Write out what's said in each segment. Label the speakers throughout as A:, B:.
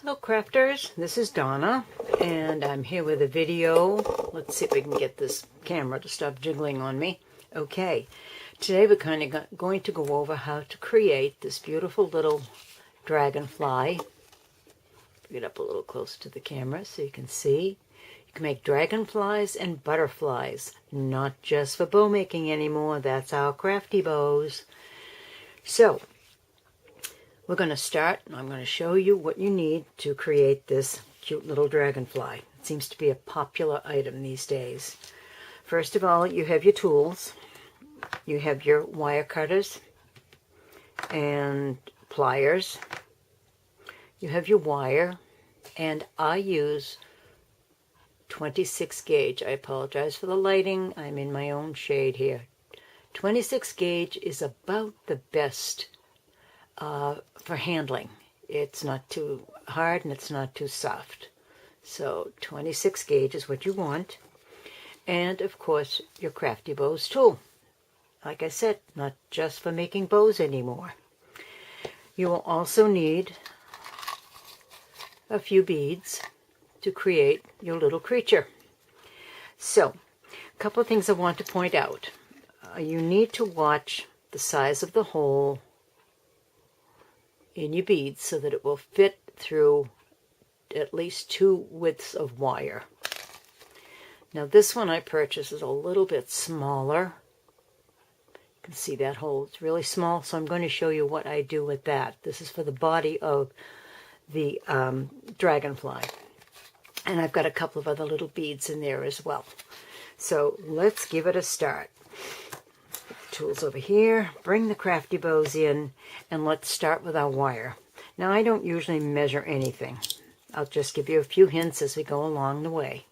A: Hello crafters, this is Donna and I'm here with a video. Let's see if we can get this camera to stop jiggling on me. Okay, today we're going to go over how to create this beautiful little dragonfly. Bring it up a little closer to the camera so you can see. You can make dragonflies and butterflies, not just for bow making anymore. That's our Craft-Dee BowZ. So, we're going to start, and I'm going to show you what you need to create this cute little dragonfly. It seems to be a popular item these days. First of all, you have your tools. You have your wire cutters and pliers. You have your wire, and I use 26 gauge. I apologize for the lighting. I'm in my own shade here. 26 gauge is about the best for handling. It's not too hard and it's not too soft. So 26 gauge is what you want. And of course your Craft-Dee BowZ tool. Like I said, not just for making bows anymore. You will also need a few beads to create your little creature. So, a couple of things I want to point out. You need to watch the size of the hole in your beads so that it will fit through at least 2 widths of wire. Now this one I purchased is a little bit smaller. You can see that hole, it's really small, so I'm going to show you what I do with that. This is for the body of the dragonfly. And I've got a couple of other little beads in there as well. So let's give it a start. Tools over here, bring the Craft-Dee BowZ in, and let's start with our wire. Now I don't usually measure anything. I'll just give you a few hints as we go along the way.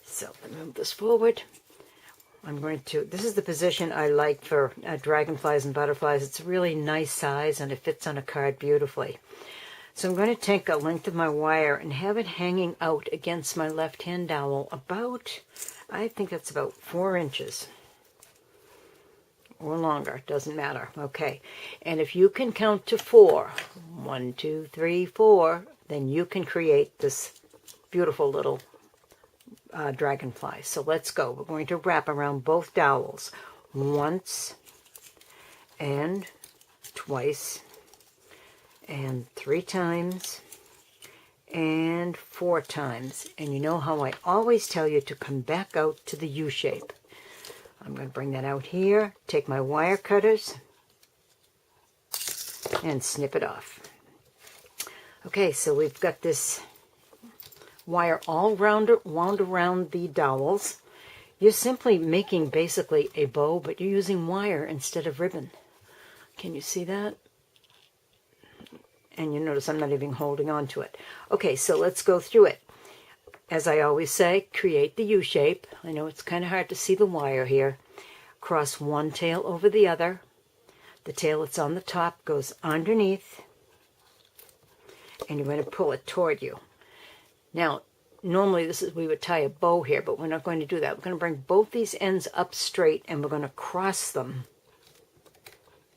A: So let me move this forward. This is the position I like for dragonflies and butterflies. It's a really nice size and it fits on a card beautifully. So I'm going to take a length of my wire and have it hanging out against my left hand dowel about, I think that's about 4 inches. Or longer, doesn't matter. Okay, and if you can count to 4, 1, 2, 3, 4, then you can create this beautiful little dragonfly. So let's go. We're going to wrap around both dowels once and twice and 3 times and 4 times. And you know how I always tell you to come back out to the U shape. I'm going to bring that out here, take my wire cutters, and snip it off. Okay, so we've got this wire all wound around the dowels. You're simply making basically a bow, but you're using wire instead of ribbon. Can you see that? And you notice I'm not even holding on to it. Okay, so let's go through it. As I always say, create the U shape. I know it's kind of hard to see the wire here. Cross one tail over the other. The tail that's on the top goes underneath. And you're going to pull it toward you. Now, normally we would tie a bow here, but we're not going to do that. We're going to bring both these ends up straight and we're going to cross them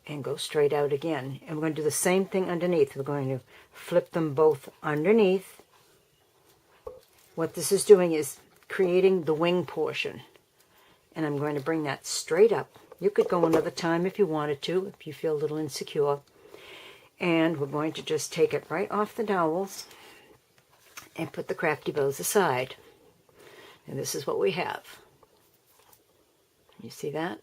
A: and go straight out again. And we're going to do the same thing underneath. We're going to flip them both underneath. What this is doing is creating the wing portion. And I'm going to bring that straight up. You could go another time if you wanted to, if you feel a little insecure. And we're going to just take it right off the dowels and put the Craft-Dee BowZ aside. And this is what we have. You see that?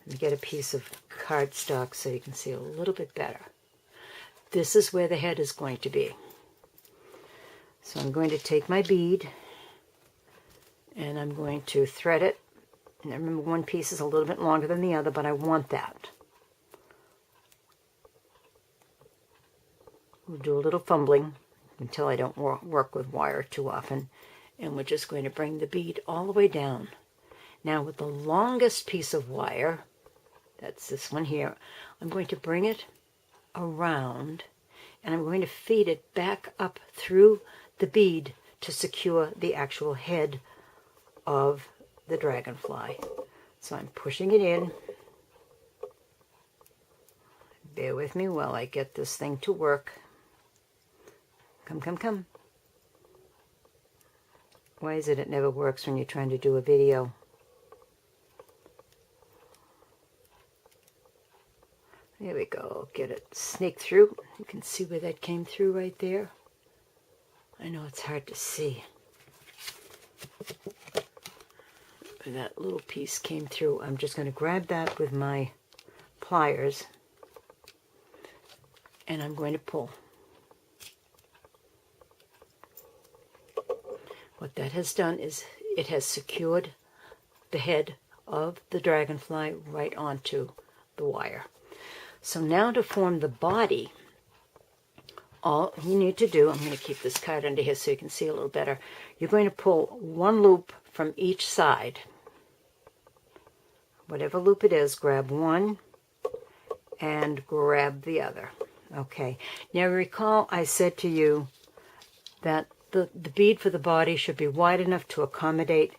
A: Let me get a piece of cardstock so you can see a little bit better. This is where the head is going to be. So I'm going to take my bead and I'm going to thread it. And remember, one piece is a little bit longer than the other, but I want that. We'll do a little fumbling until I don't work with wire too often. And we're just going to bring the bead all the way down. Now with the longest piece of wire, that's this one here, I'm going to bring it around and I'm going to feed it back up through the bead to secure the actual head of the dragonfly. So I'm pushing it in. Bear with me while I get this thing to work. Come, come, come. Why is it never works when you're trying to do a video? There we go. Get it snake through. You can see where that came through right there. I know it's hard to see. Where that little piece came through. I'm just going to grab that with my pliers. And I'm going to pull. What that has done is it has secured the head of the dragonfly right onto the wire. So now to form the body, all you need to do, I'm going to keep this card under here so you can see a little better. You're going to pull one loop from each side. Whatever loop it is, grab one and grab the other. Okay. Now recall I said to you that the bead for the body should be wide enough to accommodate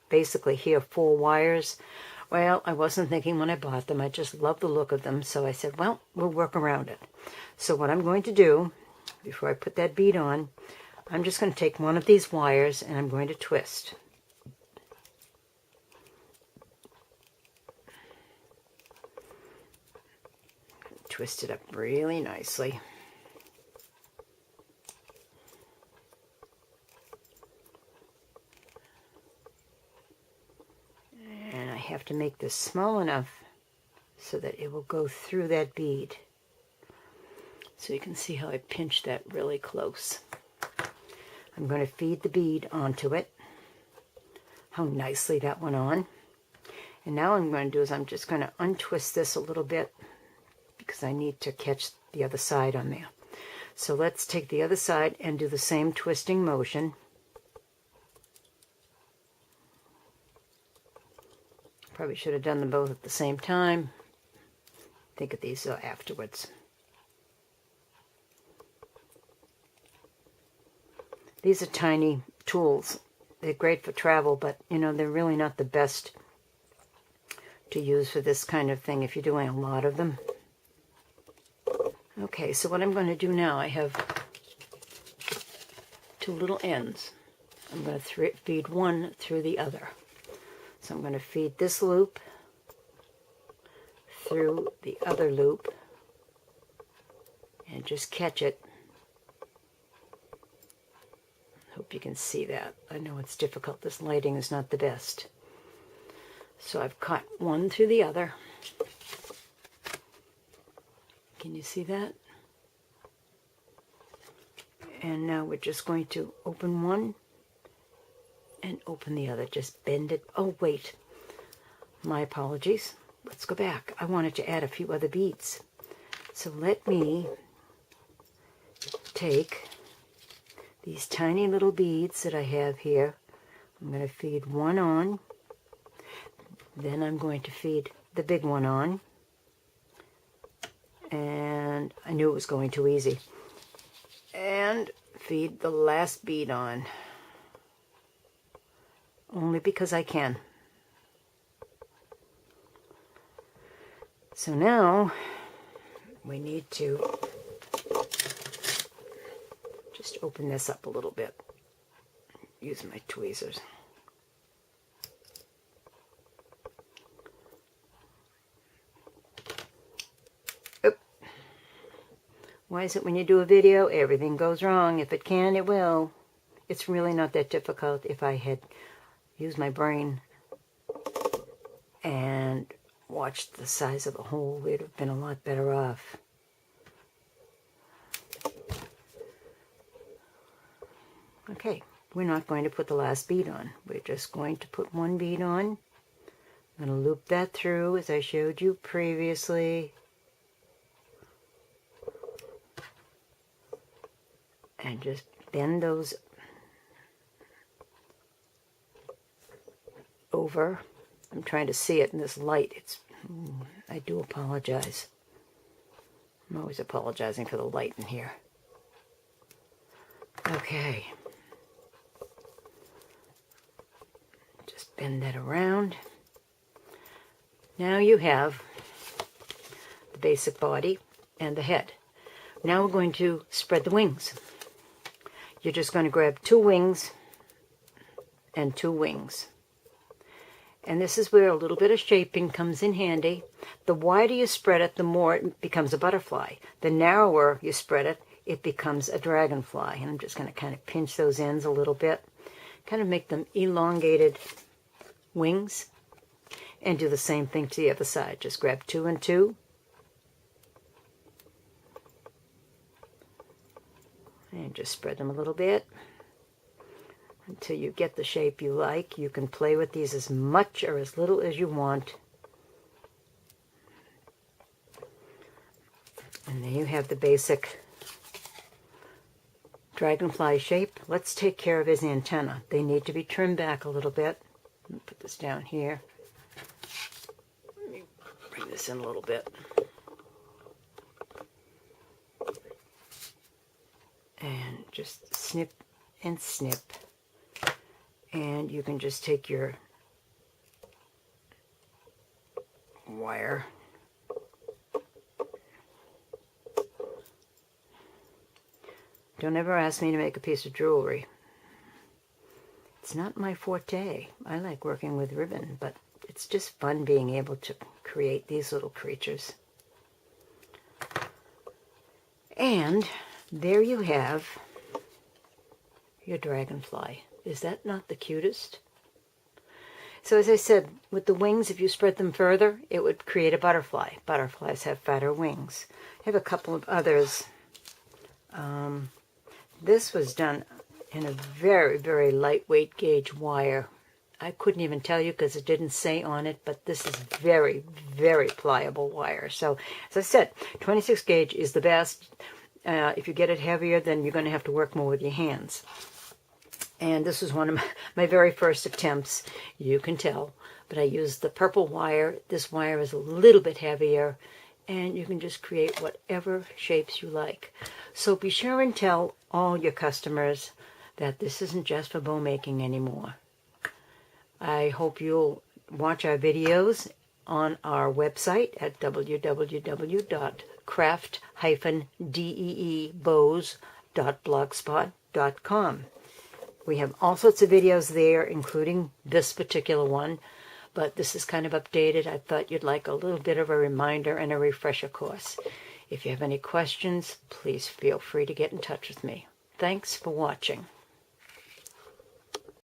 A: basically here 4 wires. Well, I wasn't thinking when I bought them. I just love the look of them. So I said, well, we'll work around it. So what I'm going to do, before I put that bead on, I'm just going to take one of these wires and I'm going to twist. Twist it up really nicely. And I have to make this small enough so that it will go through that bead. So you can see how I pinch that really close. I'm going to feed the bead onto it. How nicely that went on. And now what I'm going to do is I'm just going to untwist this a little bit because I need to catch the other side on there. So let's take the other side and do the same twisting motion. Probably should have done them both at the same time. Think of these afterwards. These are tiny tools. They're great for travel, but you know, they're really not the best to use for this kind of thing if you're doing a lot of them. Okay, so what I'm going to do now, I have 2 little ends. I'm going to feed one through the other. So I'm going to feed this loop through the other loop and just catch it. Hope you can see that. I know it's difficult. This lighting is not the best. So I've caught one through the other. Can you see that? And now we're just going to open one and open the other. Just bend it. Oh, wait. My apologies. Let's go back. I wanted to add a few other beads. So let me take these tiny little beads that I have here. I'm going to feed one on. Then I'm going to feed the big one on. And I knew it was going too easy. And feed the last bead on. Only because I can. So now we need to just open this up a little bit. Use my tweezers. Why is it when you do a video, everything goes wrong? If it can, it will. It's really not that difficult. If I had used my brain and watched the size of the hole, we'd have been a lot better off. Okay, we're not going to put the last bead on. We're just going to put one bead on. I'm going to loop that through as I showed you previously. And just bend those over. I'm trying to see it in this light. I do apologize. I'm always apologizing for the light in here. Okay. Just bend that around. Now you have the basic body and the head. Now we're going to spread the wings. you're just going to grab 2 wings and 2 wings. And this is where a little bit of shaping comes in handy. The wider you spread it, the more it becomes a butterfly. The narrower you spread it, it becomes a dragonfly. And I'm just going to kind of pinch those ends a little bit, kind of make them elongated wings, and do the same thing to the other side. Just grab 2 and 2. And just spread them a little bit until you get the shape you like. You can play with these as much or as little as you want. And there you have the basic dragonfly shape. Let's take care of his antenna. They need to be trimmed back a little bit. Let me put this down here. Let me bring this in a little bit. And just snip and snip. And you can just take your wire Don't ever ask me to make a piece of jewelry. It's not my forte. I like working with ribbon, but it's just fun being able to create these little creatures. And there you have your dragonfly. Is that not the cutest? So as I said, with the wings, if you spread them further, it would create a butterfly. Butterflies have fatter wings. I have a couple of others. This was done in a very, very lightweight gauge wire. I couldn't even tell you because it didn't say on it, but this is very, very pliable wire. So, as I said, 26 gauge is the best. If you get it heavier, then you're going to have to work more with your hands. And this was one of my very first attempts, you can tell. But I used the purple wire. This wire is a little bit heavier, and you can just create whatever shapes you like. So be sure and tell all your customers that this isn't just for bow making anymore. I hope you'll watch our videos on our website at www.craft-dee-bows.blogspot.com. We have all sorts of videos there, including this particular one, but this is kind of updated. I thought you'd like a little bit of a reminder and a refresher course. If you have any questions, please feel free to get in touch with me. Thanks for watching.